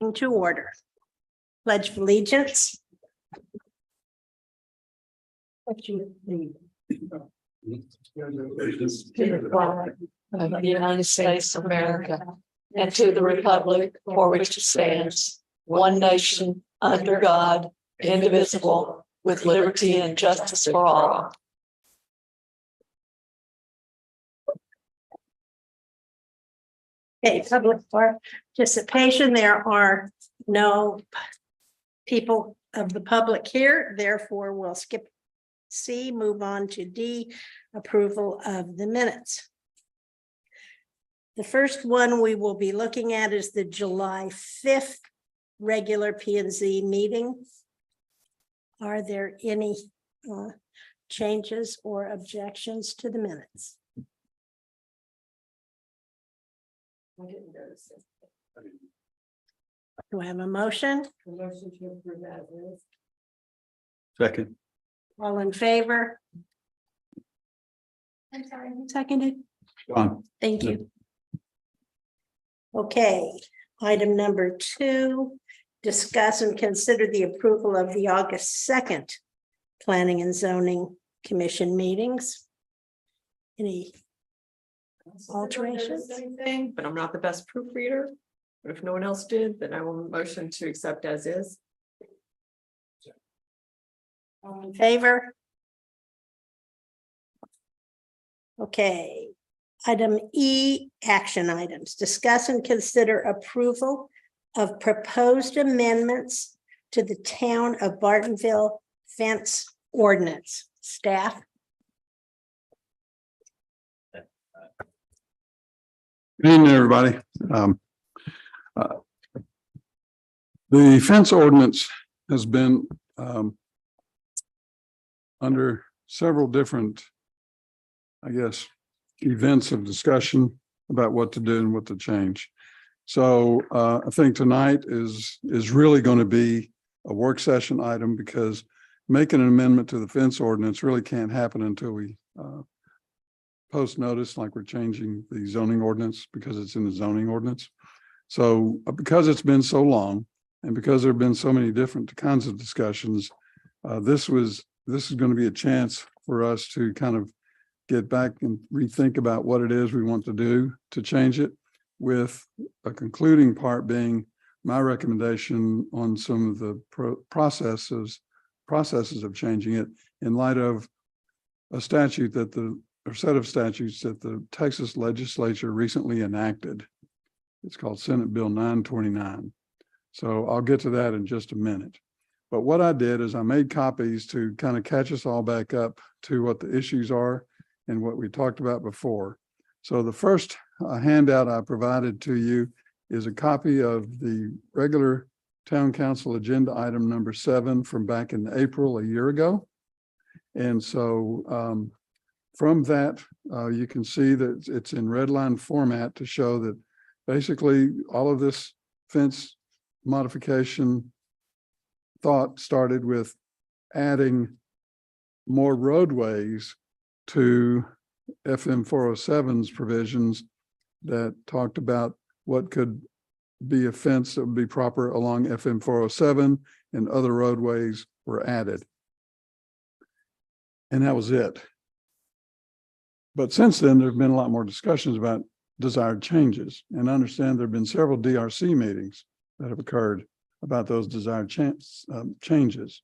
To order. Pledge of allegiance. What you need. To the flag of the United States of America and to the republic for which it stands, one nation, under God, indivisible, with liberty and justice for all. Okay, public participation. There are no people of the public here, therefore we'll skip C, move on to D, approval of the minutes. The first one we will be looking at is the July 5th regular P&Z meeting. Are there any changes or objections to the minutes? Do I have a motion? Motion to approve that is. Second. All in favor? I'm sorry, who seconded? John. Thank you. Okay, item number 2, discuss and consider the approval of the August 2nd Planning and Zoning Commission meetings. Any alterations? Anything, but I'm not the best proofreader. But if no one else did, then I will motion to accept as is. All in favor? Okay, item E, action items. Discuss and consider approval of proposed amendments to the town of Bartonville fence ordinance. Staff? Good evening, everybody. The fence ordinance has been under several different, I guess, events of discussion about what to do and what to change. So I think tonight is really going to be a work session item, because making an amendment to the fence ordinance really can't happen until we post notice, like we're changing the zoning ordinance, because it's in the zoning ordinance. So because it's been so long, and because there have been so many different kinds of discussions, this is going to be a chance for us to kind of get back and rethink about what it is we want to do to change it, with a concluding part being my recommendation on some of the processes of changing it in light of a statute that or set of statutes that the Texas legislature recently enacted. It's called Senate Bill 929. So I'll get to that in just a minute. But what I did is I made copies to kind of catch us all back up to what the issues are and what we talked about before. So the first handout I provided to you is a copy of the regular town council agenda item number 7 from back in April a year ago. And so from that, you can see that it's in red line format to show that basically all of this fence modification thought started with adding more roadways to FM 407's provisions that talked about what could be a fence that would be proper along FM 407, and other roadways were added. And that was it. But since then, there have been a lot more discussions about desired changes. And I understand there have been several DRC meetings that have occurred about those desired changes.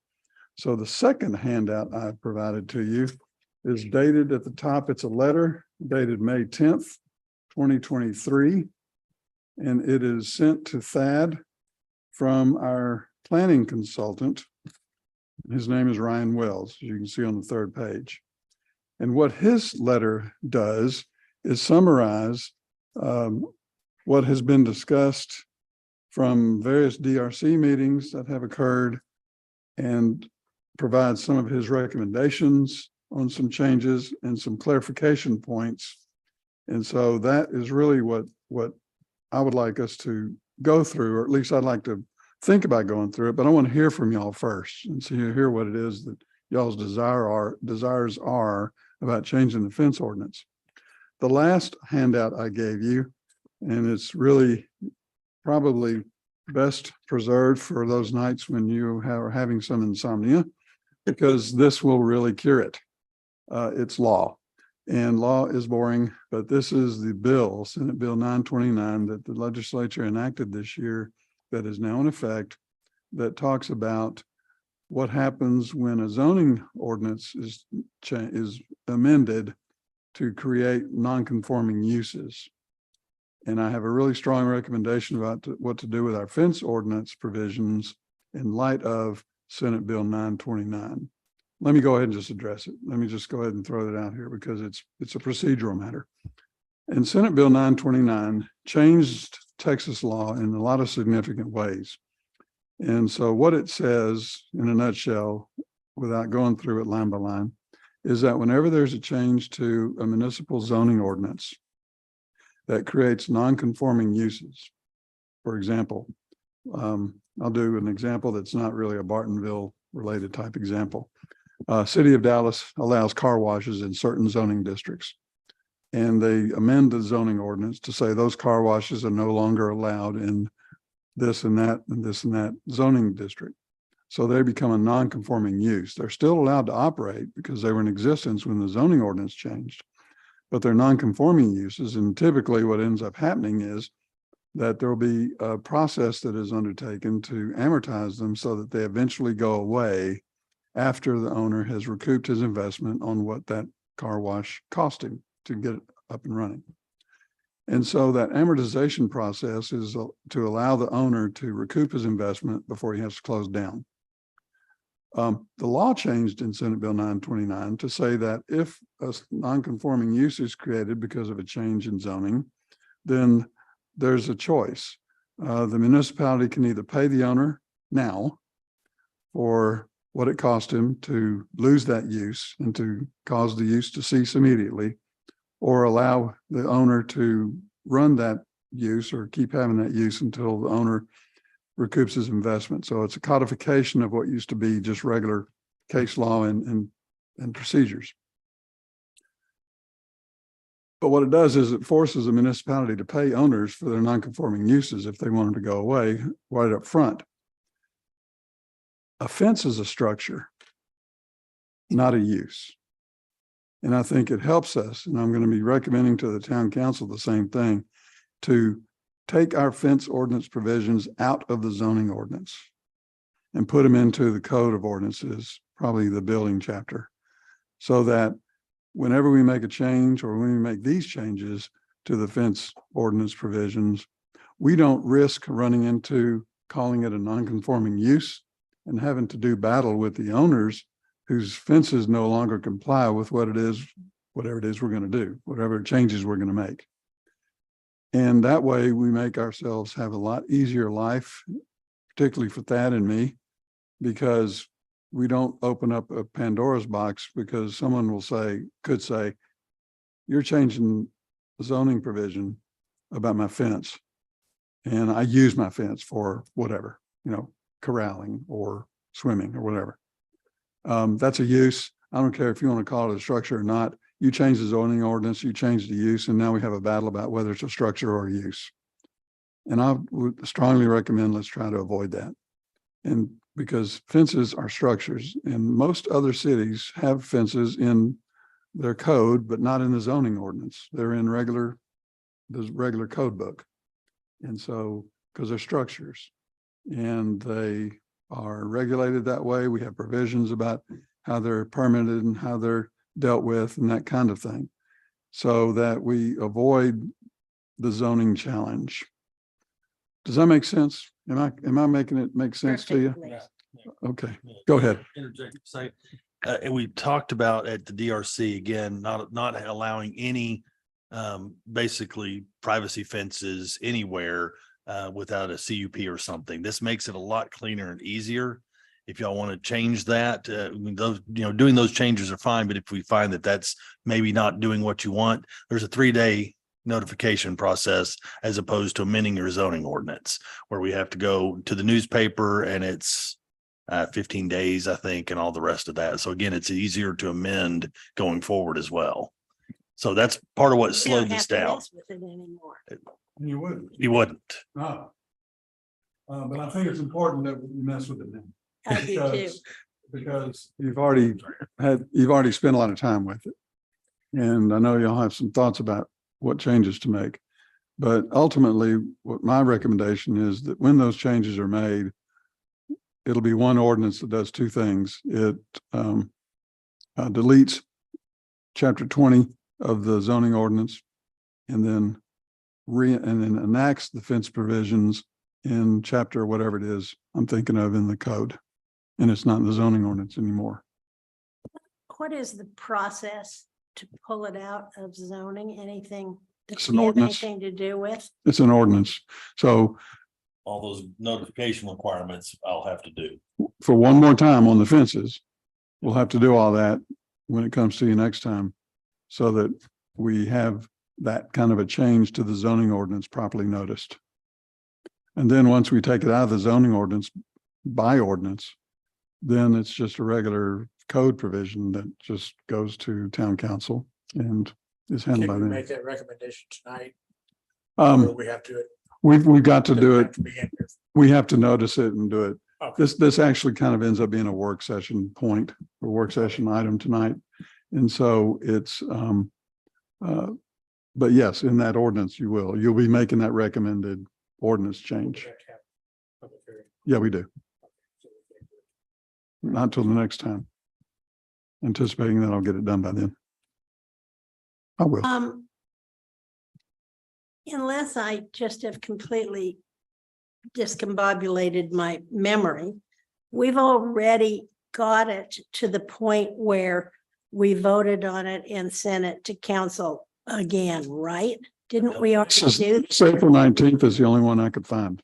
So the second handout I provided to you is dated at the top. It's a letter dated May 10th, 2023. And it is sent to Thad from our planning consultant. His name is Ryan Wells, as you can see on the 3rd page. And what his letter does is summarize what has been discussed from various DRC meetings that have occurred, and provide some of his recommendations on some changes and some clarification points. And so that is really what I would like us to go through, or at least I'd like to think about going through it, but I want to hear from y'all first and so you hear what it is that y'all's desires are about changing the fence ordinance. The last handout I gave you, and it's really probably best preserved for those nights when you are having some insomnia, because this will really cure it. It's law, and law is boring, but this is the bill, Senate Bill 929, that the legislature enacted this year that is now in effect, that talks about what happens when a zoning ordinance is amended to create non-conforming uses. And I have a really strong recommendation about what to do with our fence ordinance provisions in light of Senate Bill 929. Let me go ahead and just address it. Let me just go ahead and throw that out here because it's a procedural matter. And Senate Bill 929 changed Texas law in a lot of significant ways. And so what it says in a nutshell, without going through it line by line, is that whenever there's a change to a municipal zoning ordinance that creates non-conforming uses, for example, I'll do an example that's not really a Bartonville related type example. City of Dallas allows car washes in certain zoning districts, and they amend the zoning ordinance to say those car washes are no longer allowed in this and that and this and that zoning district. So they become a non-conforming use. They're still allowed to operate because they were in existence when the zoning ordinance changed, but they're non-conforming uses. And typically what ends up happening is that there will be a process that is undertaken to amortize them so that they eventually go away after the owner has recouped his investment on what that car wash cost him to get it up and running. And so that amortization process is to allow the owner to recoup his investment before he has to close down. The law changed in Senate Bill 929 to say that if a non-conforming use is created because of a change in zoning, then there's a choice. The municipality can either pay the owner now for what it cost him to lose that use and to cause the use to cease immediately, or allow the owner to run that use or keep having that use until the owner recoups his investment. So it's a codification of what used to be just regular case law and procedures. But what it does is it forces a municipality to pay owners for their non-conforming uses if they want them to go away right up front. A fence is a structure, not a use. And I think it helps us, and I'm going to be recommending to the town council the same thing, to take our fence ordinance provisions out of the zoning ordinance and put them into the code of ordinances, probably the building chapter, so that whenever we make a change or when we make these changes to the fence ordinance provisions, we don't risk running into calling it a non-conforming use and having to do battle with the owners whose fences no longer comply with what it is, whatever it is we're going to do, whatever changes we're going to make. And that way we make ourselves have a lot easier life, particularly for Thad and me, because we don't open up a Pandora's box, because someone could say, you're changing the zoning provision about my fence. And I use my fence for whatever, corralling or swimming or whatever. That's a use. I don't care if you want to call it a structure or not. You change the zoning ordinance, you change the use, and now we have a battle about whether it's a structure or a use. And I would strongly recommend let's try to avoid that. And because fences are structures, and most other cities have fences in their code, but not in the zoning ordinance. They're in the regular code book. And so, because they're structures and they are regulated that way, we have provisions about how they're permitted and how they're dealt with and that kind of thing, so that we avoid the zoning challenge. Does that make sense? Am I making it make sense to you? Perfectly. Okay, go ahead. Interject, say, and we talked about at the DRC, again, not allowing any basically privacy fences anywhere without a CUP or something. This makes it a lot cleaner and easier. If y'all want to change that, those, doing those changes are fine. But if we find that that's maybe not doing what you want, there's a 3-day notification process as opposed to amending your zoning ordinance, where we have to go to the newspaper and it's 15 days, I think, and all the rest of that. So again, it's easier to amend going forward as well. So that's part of what We slowed don't this have to down. mess with it anymore. You wouldn't. You wouldn't. No. But I think it's important that we mess with it now. I do too. Because you've already spent a lot of time with it. And I know y'all have some thoughts about what changes to make. But ultimately, what my recommendation is that when those changes are made, it'll be one ordinance that does two things. It deletes chapter 20 of the zoning ordinance and then enacts the fence provisions in chapter whatever it is I'm thinking of in the code. And it's not in the zoning ordinance anymore. What is the process to pull it out of zoning? Anything? It's Does an it have ordinance. anything to do with? It's an ordinance. So All those notification requirements I'll have to do. for one more time on the fences, we'll have to do all that when it comes to you next time. So that we have that kind of a change to the zoning ordinance properly noticed. And then once we take it out of the zoning ordinance by ordinance, then it's just a regular code provision that just goes to town council and is handled by Can we them. make that recommendation tonight? Or we have to? We've got to do it. Begin with? We have to notice it and do it. Okay. This actually kind of ends up being a work session point, a work session item tonight. And so it's, but yes, in that ordinance, you'll be making that recommended ordinance change. Yeah, we do. Not till the next time. Anticipating that I'll get it done by then. I will. Unless I just have completely discombobulated my memory, we've already got it to the point where we voted on it and sent it to council again, right? Didn't we already do? April 19th is the only one I could find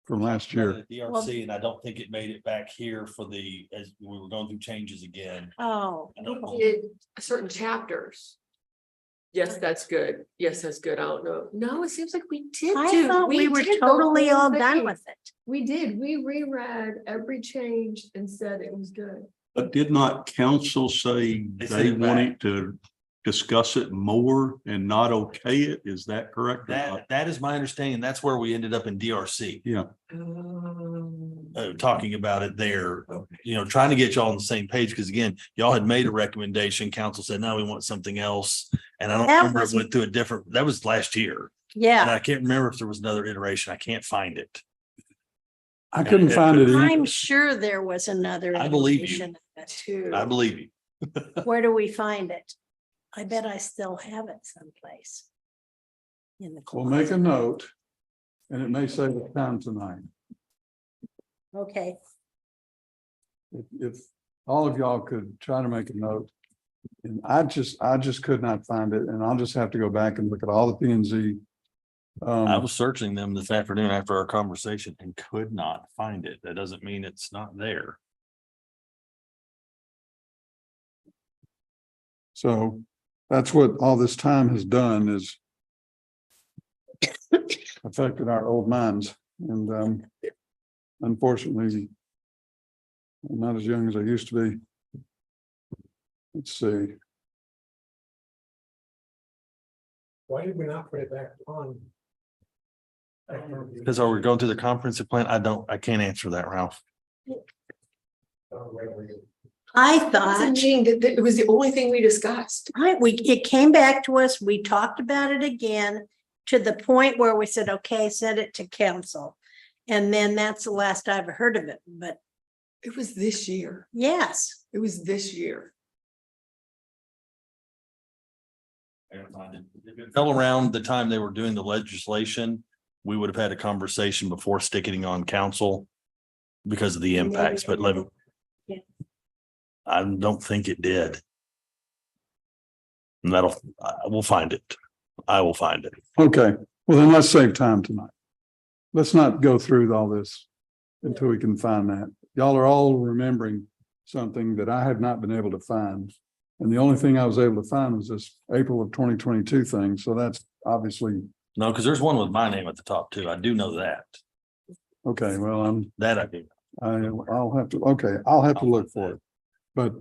from last year. At DRC, and I don't think it made it back here for as we were going through changes again. Oh, I don't know. Did certain chapters. Yes, that's good. Yes, that's good. I don't know. No, it seems like we did. I thought we were did the totally whole all done thing. with it. We did. We reread every change and said it was good. But did not council say They sent they it back. wanted to discuss it more and not okay it? Is that correct? or not? That is my understanding. That's where we ended up in DRC, Yeah, talking about it there, trying to get y'all on the same page. Because again, y'all had made a recommendation. Council said, no, we want something else. And I don't That remember was- it went through that was last year. And Yeah, I can't remember if there was another iteration. I can't find it. I couldn't find it either. I'm sure there was another. I believe you. iteration of it. Too. I believe you. Where do we find it? I bet I still have it someplace. In the We'll make a closet. note and it may save us time tonight. Okay, If all of y'all could try to make a note. And I just could not find it and I'll just have to go back and look at all the P and Z. I was searching them this afternoon after our conversation and could not find it. That doesn't mean it's not there. So that's what all this time has done is affected our old minds and unfortunately, I'm not as young as I used to be. Let's see. Why did we not put it back on? Because are we going through the comprehensive plan? I can't answer that, Ralph. I Doesn't thought, mean that it was the only thing we discussed. right, it came back to us, we talked about it again to the point where we said, okay, send it to council. And then that's the last I've heard of it, but It was this year. yes, It was this year. If it fell around the time they were doing the legislation, we would have had a conversation before sticking on council because of the impacts, but Yeah. I don't think it did. And we'll find it. I will find it. Okay, well then let's save time tonight. Let's not go through all this until we can find that. Y'all are all remembering something that I have not been able to find. And the only thing I was able to find was this April of 2022 thing. So that's obviously, No, because there's one with my name at the top too. I do know that. okay, well, That I do. I'll have to, okay, I'll have to look for it. But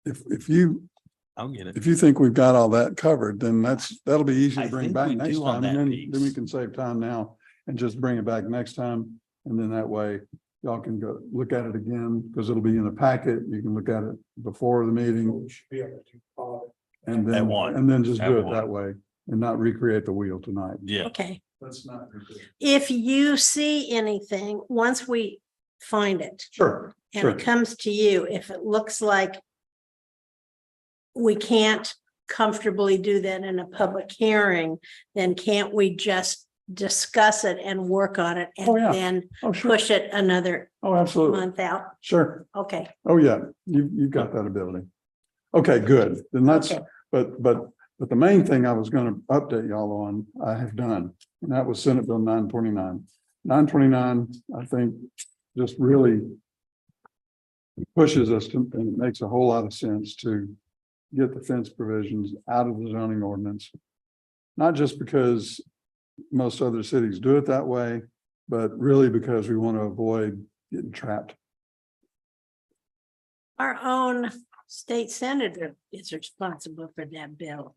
if you I'll get it. if you think we've got all that covered, then that'll be easy I to bring think back we next do on time. And that then piece. we can save time now and just bring it back next time. And then that way y'all can go look at it again, because it'll be in the packet. You can look at it before the meeting We should be able to follow it. and At then, one. and then just At do it one. that way and not recreate the wheel tonight. Yeah. Okay. Let's not. recreate. If you see anything, once we find it Sure, and sure. it comes to you, if it looks like we can't comfortably do that in a public hearing, then can't we just discuss it and work on it Oh, yeah. and then Oh, sure. push it another Oh, absolutely. month out? Sure. Okay, Oh, yeah, you've got that ability. Okay, good. Then that's, Okay. but the main thing I was gonna update y'all on, I have done, and that was Senate Bill 929. 929, I think, just really pushes us to, and it makes a whole lot of sense to get the fence provisions out of the zoning ordinance. Not just because most other cities do it that way, but really because we want to avoid getting trapped. our own state senator is responsible for that bill.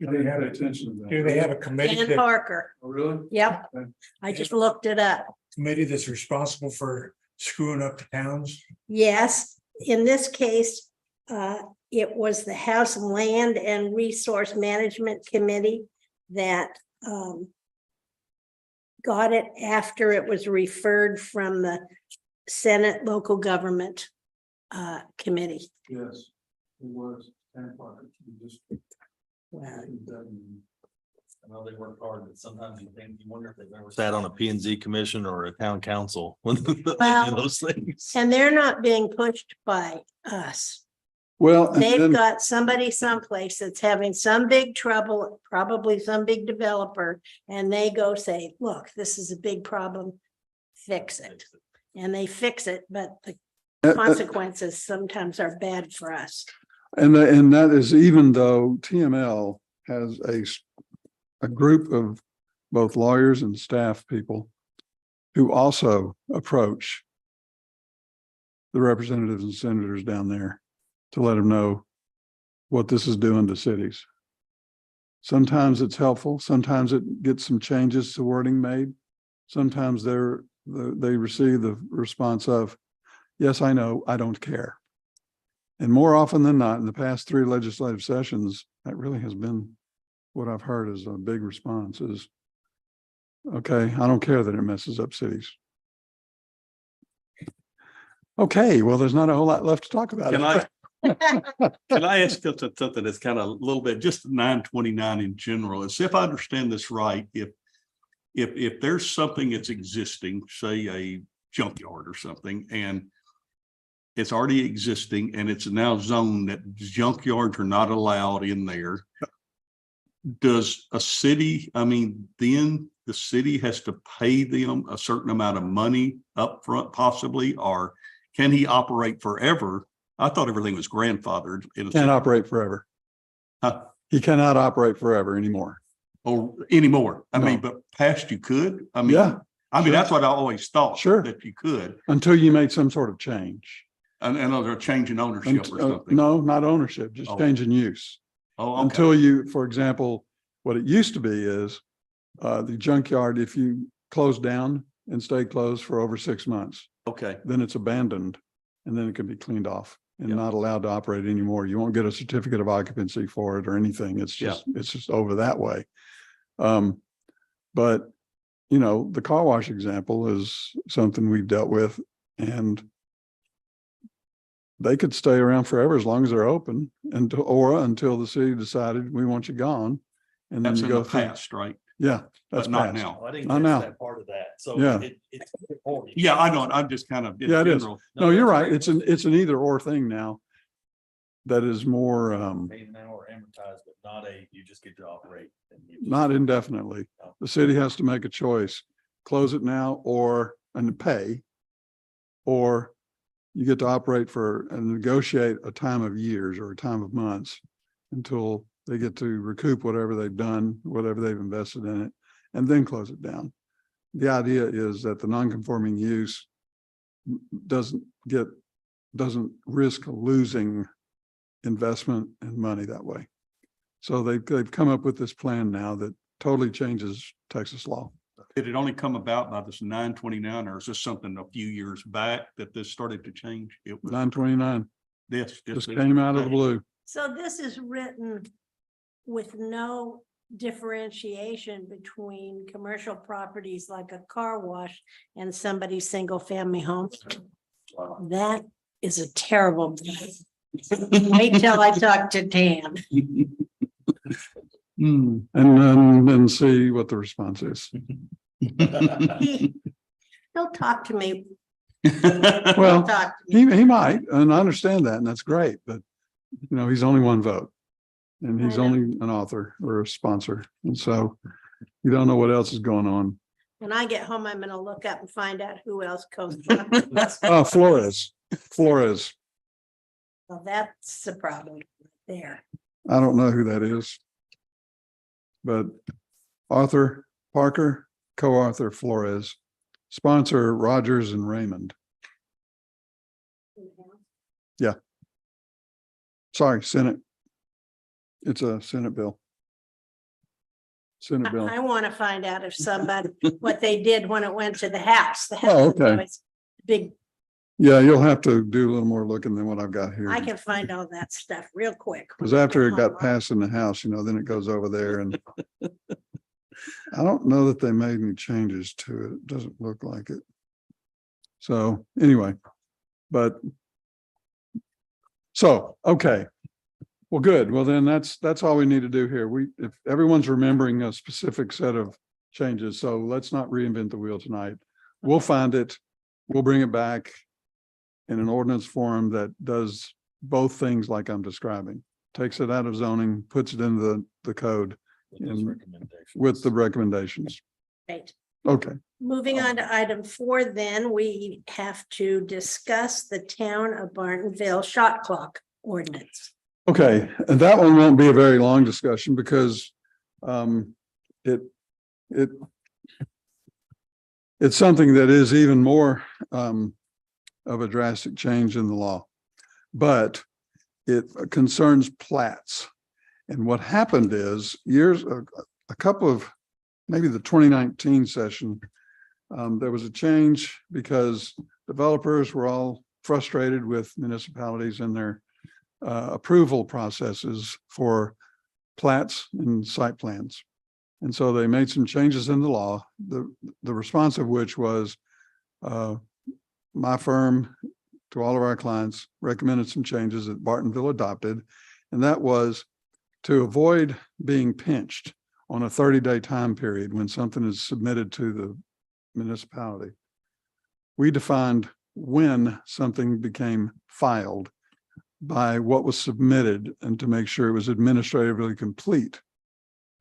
Do they have attention to that? Do they have a committee, Dan Parker, Oh, really? yep, Okay. I just looked it up. committee that's responsible for screwing up the towns? Yes, in this case, it was the House Land and Resource Management Committee that got it after it was referred from the Senate Local Government Committee. Yes, it was. Well, I know they work hard, but sometimes you think, you wonder if they've ever sat on a P and Z commission or a town council. One of Well, those things. and they're not being pushed by us. Well, and They've then, got somebody someplace that's having some big trouble, probably some big developer, and they go say, look, this is a big problem, fix it. And they fix it, but the consequences sometimes are bad for us. and that is even though TML has a group of both lawyers and staff people who also approach the representatives and senators down there to let them know what this is doing to cities. Sometimes it's helpful. Sometimes it gets some changes to wording made. Sometimes they receive the response of, yes, I know, I don't care. And more often than not, in the past 3 legislative sessions, that really has been what I've heard is a big response is, okay, I don't care that it messes up cities. Okay, well, there's not a whole lot left to talk about. Can I ask you something that's kind of a little bit, just 929 in general, is if I understand this right, if there's something that's existing, say a junkyard or something, and it's already existing and it's now zoned that junkyards are not allowed in there. Does a city, then the city has to pay them a certain amount of money upfront possibly, or can he operate forever? I thought everything was grandfathered. Can't operate forever. Huh? He cannot operate forever anymore. Or anymore. I mean, No. but past you could. Yeah, sure. That's what I always thought. Sure. That you could. until you make some sort of change. And they're changing ownership or something. No, not ownership, just Oh. change in use. Oh, okay. Until you, for example, what it used to be is the junkyard, if you close down and stay closed for over 6 months, Okay. then it's abandoned and then it can be cleaned off and Yeah. not allowed to operate anymore. You won't get a certificate of occupancy for it or anything. It's just over that way. But the car wash example is something we've dealt with, and they could stay around forever as long as they're open until the city decided we want you gone. And then That's you in go the through. past, right? Yeah, that's But not past. now. I didn't Not catch now. that part of that. So Yeah. it's important. Yeah, I know. I'm just kind of in Yeah, it is. general. No, you're that's right. great. It's an either or thing now. That is more, Paid now or amortized, but not you just get to operate. And you just- not indefinitely. No. The city has to make a choice, close it now and pay. Or you get to operate and negotiate a time of years or a time of months until they get to recoup whatever they've done, whatever they've invested in it, and then close it down. The idea is that the non-conforming use doesn't risk losing investment and money that way. So they've come up with this plan now that totally changes Texas law. Did it only come about by this 929, or is this something a few years back that this started to change? It was 929 this. just came out of the blue. So this is written with no differentiation between commercial properties like a car wash and somebody's single family home. That is a terrible. Wait till I talk to Dan. And then see what the response is. He'll talk to me. Well, He'll talk to me. he might, and I understand that, and that's great, but you know, he's only one vote. And he's I know. only an author or a sponsor. And so you don't know what else is going on. When I get home, I'm gonna look up and find out who else goes. Oh, Flores. Well, that's the problem there. I don't know who that is. But Arthur Parker, co-author Flores, sponsor Rogers and Raymond. Sorry, Senate. It's a Senate bill. Senate bill. I want to find out if somebody, what they did when it went to the House. The House Oh, is okay. always big. Yeah, you'll have to do a little more looking than what I've got here. I can find all that stuff real quick. Because after it got passed in the House, you know, then it goes over there and I don't know that they made any changes to it. It doesn't look like it. So anyway, okay. Well, good. Well, then that's all we need to do here. If everyone's remembering a specific set of changes, so let's not reinvent the wheel tonight. We'll find it. We'll bring it back in an ordinance form that does both things like I'm describing. Takes it out of zoning, puts it into the code with the recommendations. Right. Okay. Moving on to item 4, then we have to discuss the town of Bartonville shot clock ordinance. Okay, and that one won't be a very long discussion because it's something that is even more of a drastic change in the law, but it concerns plats. And what happened is a couple of, maybe the 2019 session, there was a change because developers were all frustrated with municipalities and their approval processes for plats and site plans. And so they made some changes in the law, the response of which was my firm, to all of our clients, recommended some changes that Bartonville adopted. And that was to avoid being pinched on a 30-day time period when something is submitted to the municipality. We defined when something became filed by what was submitted and to make sure it was administratively complete.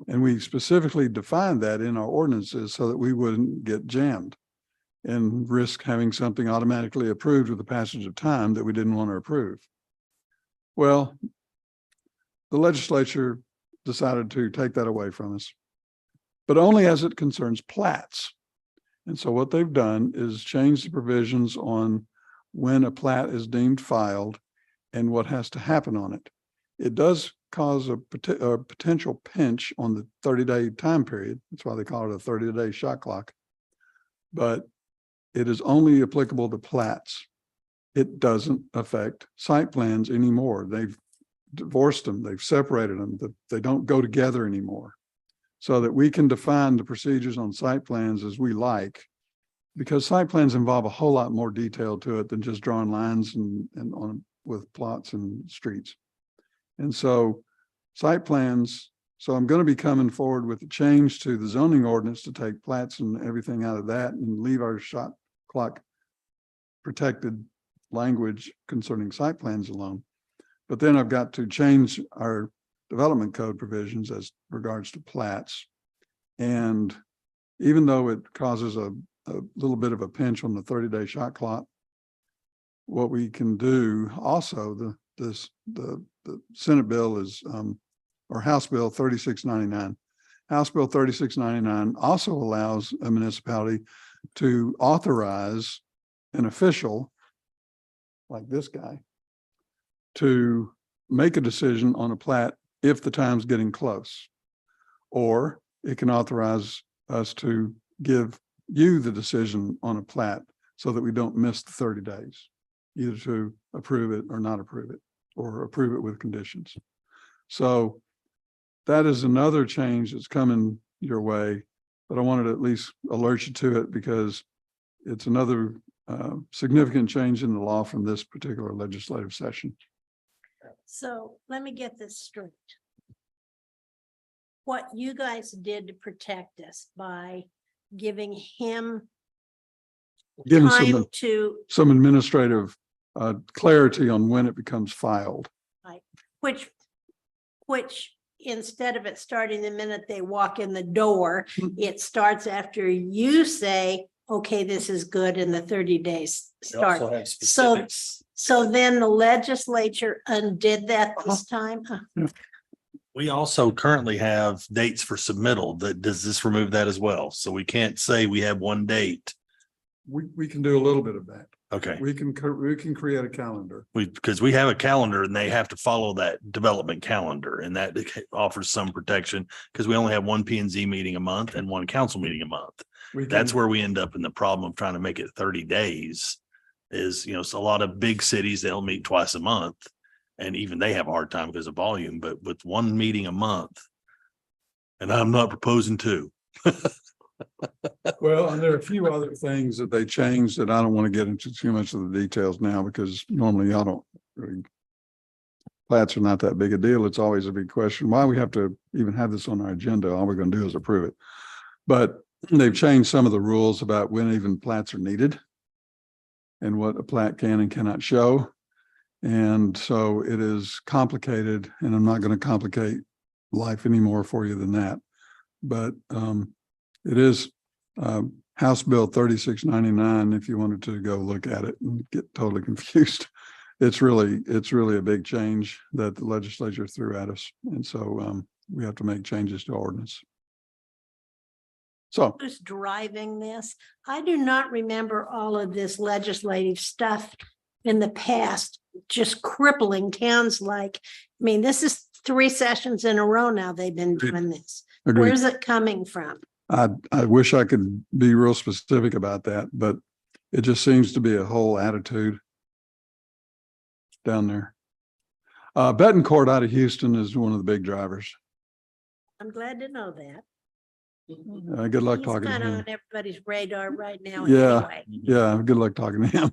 And we specifically defined that in our ordinances so that we wouldn't get jammed and risk having something automatically approved with the passage of time that we didn't want to approve. Well, the legislature decided to take that away from us, but only as it concerns plats. And so what they've done is change the provisions on when a plat is deemed filed and what has to happen on it. It does cause a potential pinch on the 30-day time period. That's why they call it a 30-day shot clock. But it is only applicable to plats. It doesn't affect site plans anymore. They've divorced them. They've separated them. They don't go together anymore. So that we can define the procedures on site plans as we like, because site plans involve a whole lot more detail to it than just drawing lines and on with plots and streets. And so site plans, so I'm going to be coming forward with a change to the zoning ordinance to take plats and everything out of that and leave our shot clock protected language concerning site plans alone. But then I've got to change our development code provisions as regards to plats. And even though it causes a little bit of a pinch on the 30-day shot clock, what we can do also, the Senate bill is, or House Bill 3699. House Bill 3699 also allows a municipality to authorize an official like this guy to make a decision on a plat if the time's getting close. Or it can authorize us to give you the decision on a plat so that we don't miss the 30 days, either to approve it or not approve it, or approve it with conditions. So that is another change that's coming your way, but I wanted to at least alert you to it because it's another significant change in the law from this particular legislative session. So let me get this straight. What you guys did to protect us by giving him Given time to, some administrative clarity on when it becomes filed. which instead of it starting the minute they walk in the door, it starts after you say, okay, this is good, and the 30 days We also start. have So, specifics. so then the legislature undid that this time? Huh. We also currently have dates for submittal. Does this remove that as well? So we can't say we have one date. We can do a little bit of that. Okay, We can create a calendar. because we have a calendar and they have to follow that development calendar, and that offers some protection because we only have one P and Z meeting a month and one council meeting a month. That's where we end up in the problem of trying to make it 30 days is, so a lot of big cities, they'll meet twice a month. And even they have a hard time because of volume, but with one meeting a month. And I'm not proposing two. Well, and there are a few other things that they changed that I don't want to get into too much of the details now, because normally I don't really. Plats are not that big a deal. It's always a big question why we have to even have this on our agenda. All we're going to do is approve it. But they've changed some of the rules about when even plats are needed and what a plat can and cannot show. And so it is complicated, and I'm not going to complicate life any more for you than that. But it is House Bill 3699, if you wanted to go look at it and get totally confused. It's really a big change that the legislature threw at us. And so we have to make changes to ordinance. So Who's driving this? I do not remember all of this legislative stuff in the past, just crippling towns like, I mean, this is 3 sessions in a row now they've been doing this. agreed. Where's it coming from? I wish I could be real specific about that, but it just seems to be a whole attitude down there. Betancourt out of Houston is one of the big drivers. I'm glad to know that. Good luck He's talking to kind of him. on everybody's radar right now Yeah. anyway. Yeah, good luck talking to him.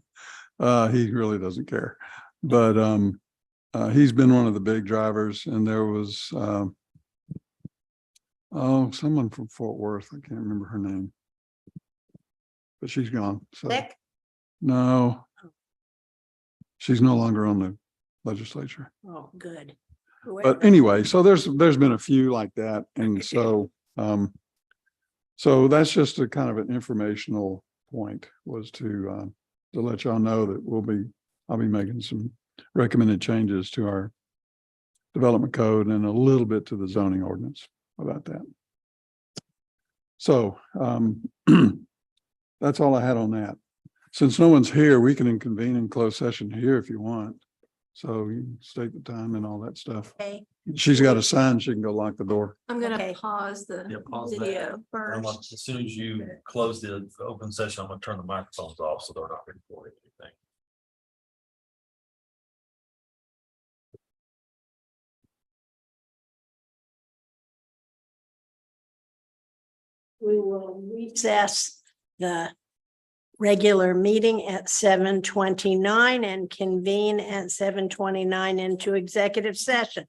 He really doesn't care. But he's been one of the big drivers, and there was someone from Fort Worth. I can't remember her name. But she's gone. So Nick? no. She's no longer on the legislature. Oh, good. But anyway, so there's been a few like that. And so so that's just a kind of an informational point, was to let y'all know that I'll be making some recommended changes to our development code and a little bit to the zoning ordinance about that. So that's all I had on that. Since no one's here, we can convene in closed session here if you want. So you can state the time and all that stuff. Okay. She's got a sign, she can go lock the door. I'm gonna Okay. pause the Yeah, pause that. video And first. as soon as you close the open session, I'm gonna turn the microphones off so they're not recording anything. We will recess the regular meeting at 7:29 and convene at 7:29 into executive session.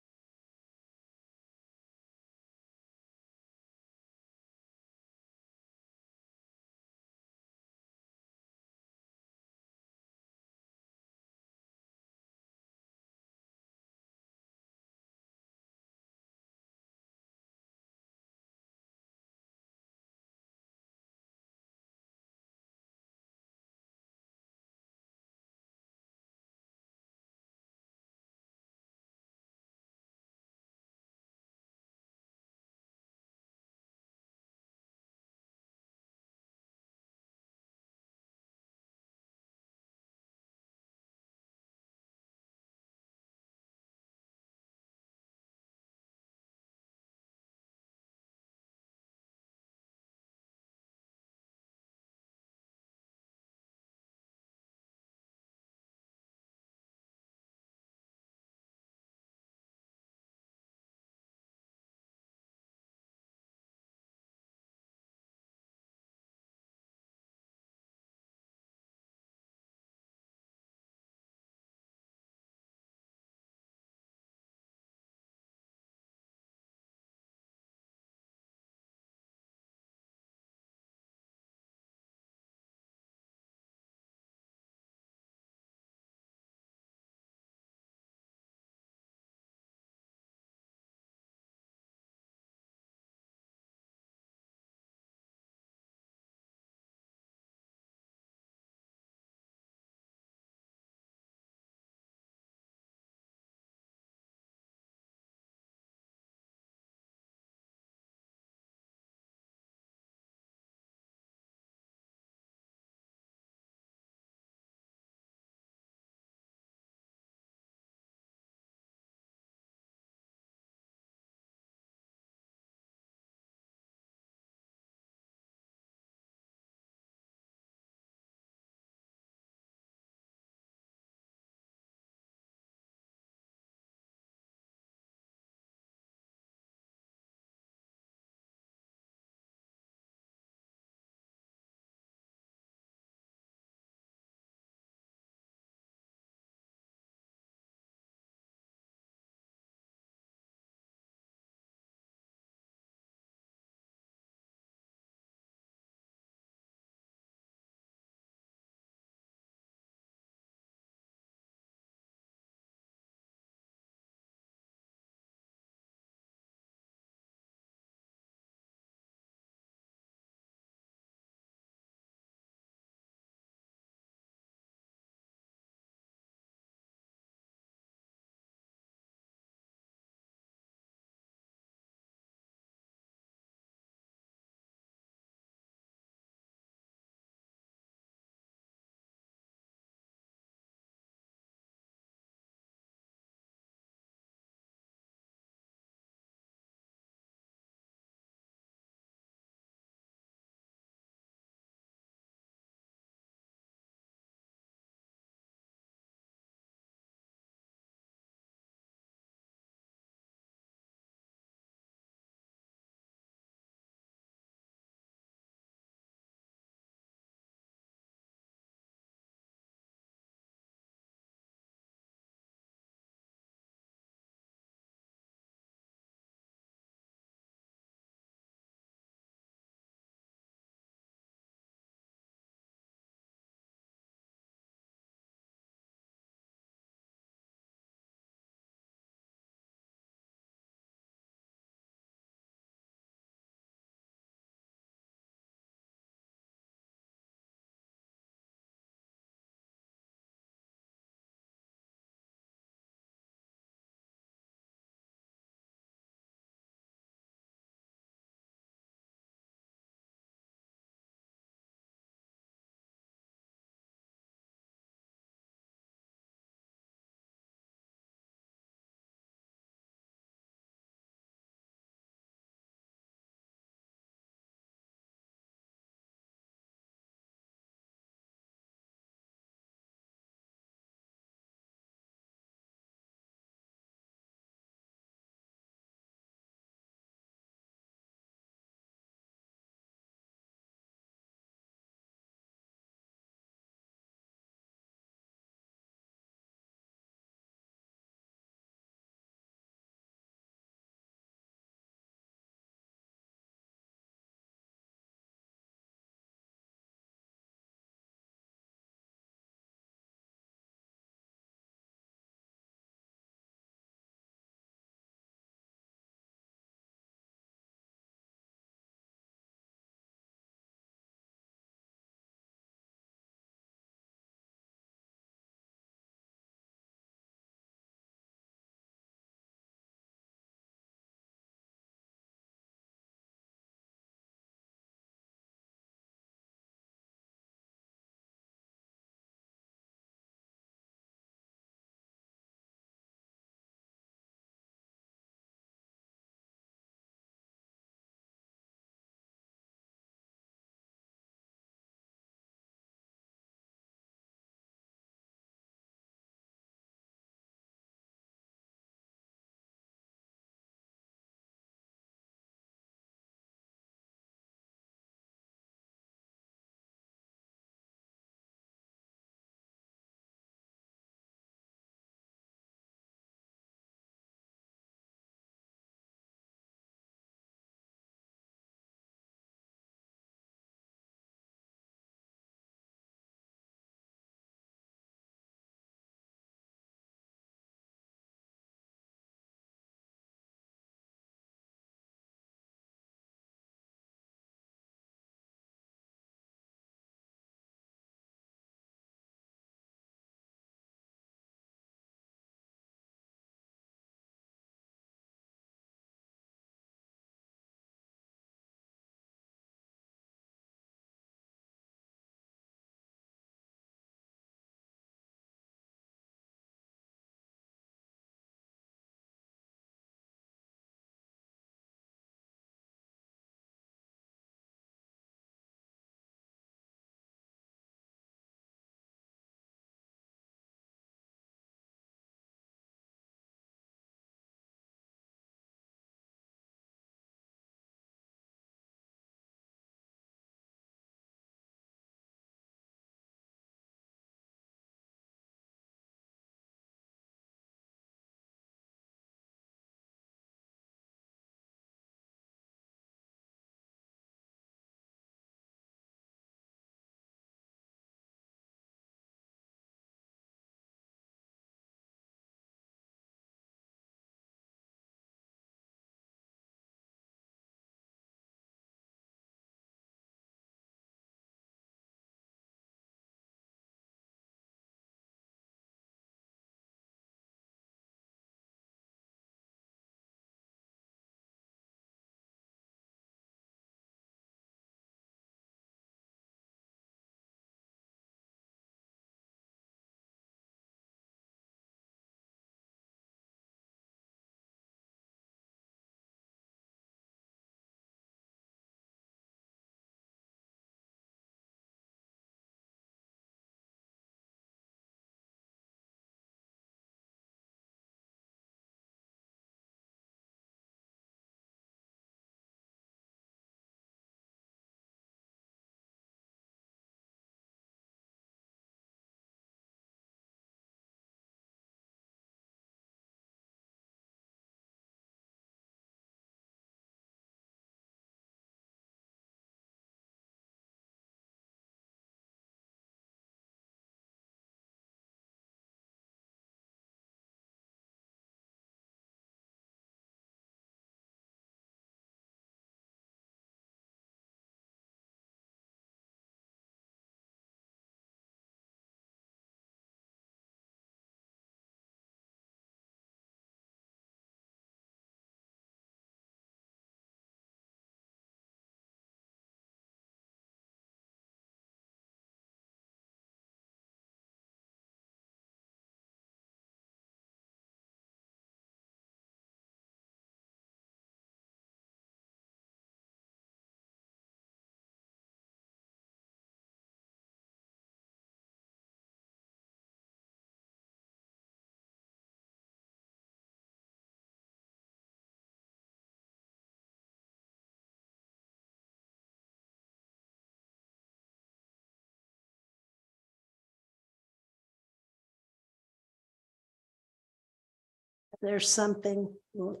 there's something, we'll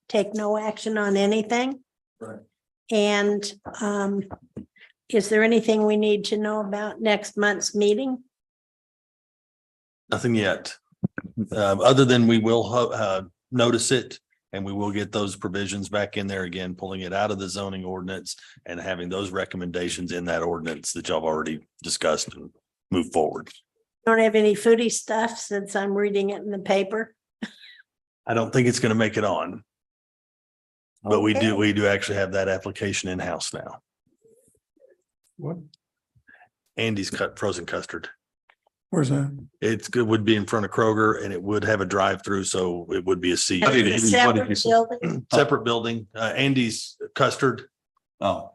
take no action on anything. Right. And is there anything we need to know about next month's meeting? Nothing yet. Other than we will notice it and we will get those provisions back in there again, pulling it out of the zoning ordinance and having those recommendations in that ordinance that y'all have already discussed and move forward. Don't have any foodie stuff since I'm reading it in the paper. I don't think it's going to make it on. But Okay. we do actually have that application in-house now. What, Andy's cut frozen custard. where's that? It's good, would be in front of Kroger and it would have a drive-through, so it would be a C. It's a separate building, Separate building, Andy's custard. Oh.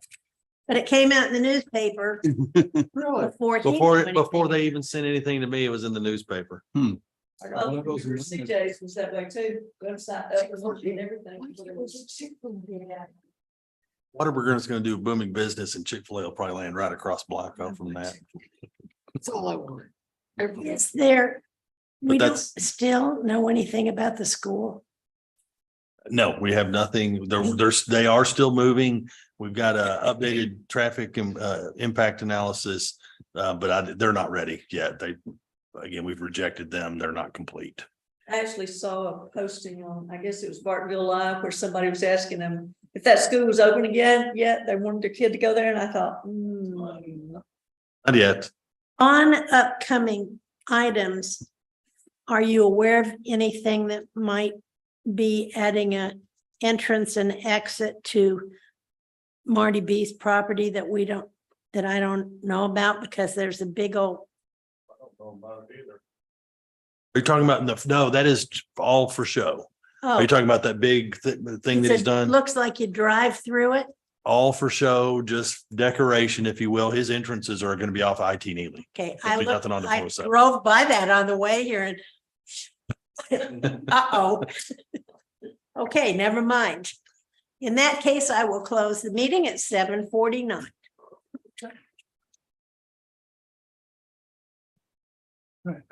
but it came out in the newspaper Really? before. he Before, knew before anything. they even sent anything to me, it was in the newspaper. I got one of those. CJ's was that way too, website, that was and everything. Whataburger is going to do booming business and Chick-fil-A will probably land right across Blacko from that. That's all I want. Is there, we don't that's- still know anything about the school? No, we have nothing. They are still moving. We've got a updated traffic and impact analysis. But they're not ready yet. Again, we've rejected them. They're not complete. I actually saw a posting on, I guess it was Bartonville Live, where somebody was asking them if that school was open again, yet they wanted their kid to go there, and I thought, Not yet. On upcoming items, are you aware of anything that might be adding a entrance and exit to Marty B's property that I don't know about, because there's a big old, Are you talking about, no, that is all for show. Are oh, you talking about that big thing that he's done? looks like you drive through it. All for show, just decoration, if you will. His entrances are going to be off IT Neely. Okay, There'll be nothing on the I 407. drove by that on the way here and uh-oh. Okay, never mind. In that case, I will close the meeting at 7:49.